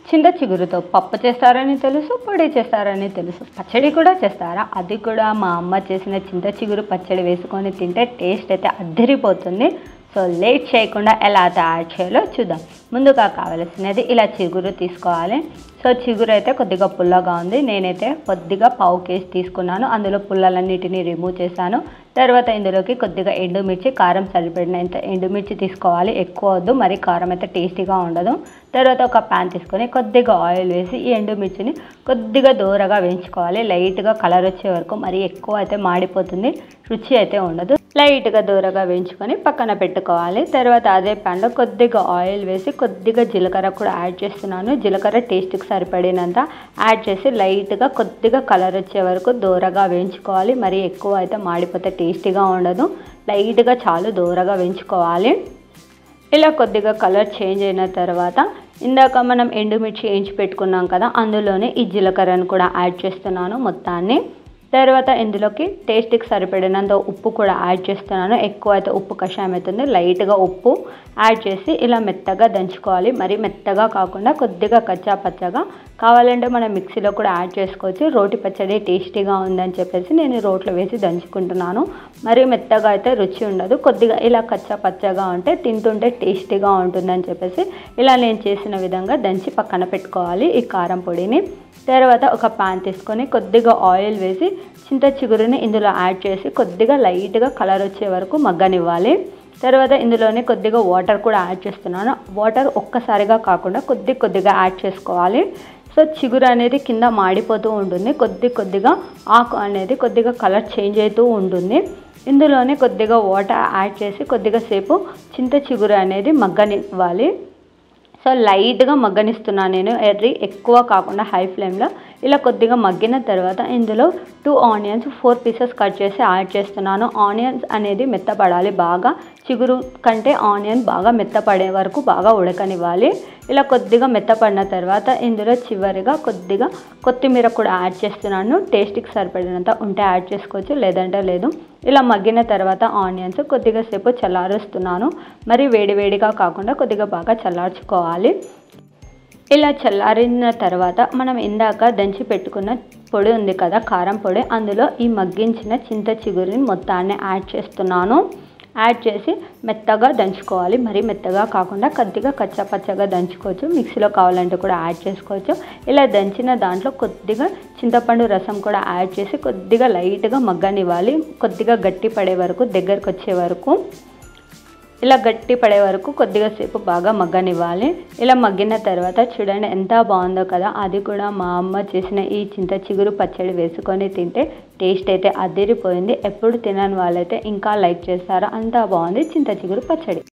చింత చిగురుతో పప్పు చేస్తారని తెలుసు, పొడి చేస్తారని తెలుసు, పచ్చడి కూడా చేస్తారా? అది కూడా మా అమ్మ చేసిన చింత చిగురు పచ్చడి వేసుకొని తింటే టేస్ట్ అయితే అద్దరిపోతుంది. సో లేట్ చేయకుండా ఎలా తయారు చేయాలో చూద్దాం. ముందుగా కావలసినది ఇలా చిగురు తీసుకోవాలి. సో చిగురు అయితే కొద్దిగా పుల్లగా ఉంది. నేనైతే కొద్దిగా పావు కేజీ తీసుకున్నాను. అందులో పుల్లలన్నిటిని రిమూవ్ చేశాను. తర్వాత ఇందులోకి కొద్దిగా ఎండుమిర్చి, కారం సరిపడినంత ఎండుమిర్చి తీసుకోవాలి. ఎక్కువ వద్దు, మరి కారం అయితే టేస్టీగా ఉండదు. తర్వాత ఒక ప్యాన్ తీసుకొని కొద్దిగా ఆయిల్ వేసి ఈ ఎండుమిర్చిని కొద్దిగా దూరగా వేయించుకోవాలి. లైట్గా కలర్ వచ్చే వరకు, మరి ఎక్కువ అయితే మాడిపోతుంది, రుచి అయితే ఉండదు. లైట్గా దూరగా వేయించుకొని పక్కన పెట్టుకోవాలి. తర్వాత అదే ప్యాన్లో కొద్దిగా ఆయిల్ వేసి కొద్దిగా జీలకర్ర కూడా యాడ్ చేస్తున్నాను. జీలకర్ర టేస్ట్కి సరిపడినంత యాడ్ చేసి లైట్గా కొద్దిగా కలర్ వచ్చే వరకు దూరగా వేయించుకోవాలి. మరి ఎక్కువ అయితే మాడిపోతే టేస్టీగా ఉండదు. లైట్గా చాలు దూరగా వేయించుకోవాలి. ఇలా కొద్దిగా కలర్ చేంజ్ అయిన తర్వాత ఇందాక మనం ఎండుమిర్చి వేయించి పెట్టుకున్నాం కదా, అందులోనే ఈ జీలకర్రను కూడా యాడ్ చేస్తున్నాను మొత్తాన్ని. తర్వాత ఇందులోకి టేస్ట్కి సరిపడినంత ఉప్పు కూడా యాడ్ చేస్తున్నాను. ఎక్కువ అయితే ఉప్పు కషాయం అవుతుంది. లైట్గా ఉప్పు యాడ్ చేసి ఇలా మెత్తగా దంచుకోవాలి. మరి మెత్తగా కాకుండా కొద్దిగా కచ్చా పచ్చగా, కావాలంటే మనం మిక్సీలో కూడా యాడ్ చేసుకోవచ్చు. రోటి పచ్చడి టేస్టీగా ఉందని చెప్పేసి నేను రోట్లో వేసి దంచుకుంటున్నాను. మరి మెత్తగా అయితే రుచి ఉండదు. కొద్దిగా ఇలా కచ్చా పచ్చగా ఉంటే తింటుంటే టేస్టీగా ఉంటుందని చెప్పేసి ఇలా నేను చేసిన విధంగా దంచి పక్కన పెట్టుకోవాలి ఈ కారం పొడిని. తర్వాత ఒక ప్యాన్ తీసుకొని కొద్దిగా ఆయిల్ వేసి చింత చిగురుని ఇందులో యాడ్ చేసి కొద్దిగా లైట్గా కలర్ వచ్చే వరకు మగ్గనివ్వాలి. తర్వాత ఇందులోనే కొద్దిగా వాటర్ కూడా యాడ్ చేస్తున్నాను. వాటర్ ఒక్కసారిగా కాకుండా కొద్దిగా యాడ్ చేసుకోవాలి. సో చిగురు అనేది కింద మాడిపోతూ ఉంటుంది. కొద్దిగా ఆకు అనేది కొద్దిగా కలర్ చేంజ్ అవుతూ ఉంటుంది. ఇందులోనే కొద్దిగా వాటర్ యాడ్ చేసి కొద్దిగా సేపు చింత చిగురు అనేది మగ్గనివ్వాలి. సో లైట్గా మగ్గనిస్తున్నాను నేను, ఎర్రీ ఎక్కువ కాకుండా హై ఫ్లేమ్లో. ఇలా కొద్దిగా మగ్గిన తర్వాత ఇందులో 2 ఆనియన్స్ 4 పీసెస్ కట్ చేసి యాడ్ చేస్తున్నాను. ఆనియన్స్ అనేది మెత్తపడాలి బాగా. చిగురు కంటే ఆనియన్ బాగా మెత్తపడే వరకు బాగా ఉడకనివ్వాలి. ఇలా కొద్దిగా మెత్తపడిన తర్వాత ఇందులో చివరిగా కొద్దిగా కొత్తిమీర కూడా యాడ్ చేస్తున్నాను. టేస్ట్కి సరిపడినంత ఉంటే యాడ్ చేసుకోవచ్చు, లేదంటే లేదు. ఇలా మగ్గిన తర్వాత ఆనియన్స్ కొద్దిగా సేపు చల్లారుస్తున్నాను. మరి వేడివేడిగా కాకుండా కొద్దిగా బాగా చల్లార్చుకోవాలి. ఇలా చల్లారిన తర్వాత మనం ఇందాక దంచి పెట్టుకున్న పొడి ఉంది కదా, కారం పొడి, అందులో ఈ మగ్గించిన చింత చిగురుని మొత్తాన్ని యాడ్ చేస్తున్నాను. యాడ్ చేసి మెత్తగా దంచుకోవాలి. మరి మెత్తగా కాకుండా కొద్దిగా కచ్చాపచ్చగా దంచుకోవచ్చు. మిక్సీలో కావాలంటే కూడా యాడ్ చేసుకోవచ్చు. ఇలా దంచిన దాంట్లో కొద్దిగా చింతపండు రసం కూడా యాడ్ చేసి కొద్దిగా లైట్గా మగ్గనివ్వాలి. కొద్దిగా గట్టి పడే వరకు, దగ్గరకు వచ్చే వరకు, ఇలా గట్టి పడే వరకు కొద్దిగా సేపు బాగా మగ్గనివ్వాలి. ఇలా మగ్గిన తర్వాత చూడండి ఎంత బాగుందో కదా. అది కూడా మా అమ్మ చేసిన ఈ చింత చిగురు పచ్చడి వేసుకొని తింటే టేస్ట్ అయితే అదిరిపోయింది. ఎప్పుడు తినని వాళ్ళైతే ఇంకా లైక్ చేస్తారో, అంతా బాగుంది చింత చిగురు పచ్చడి.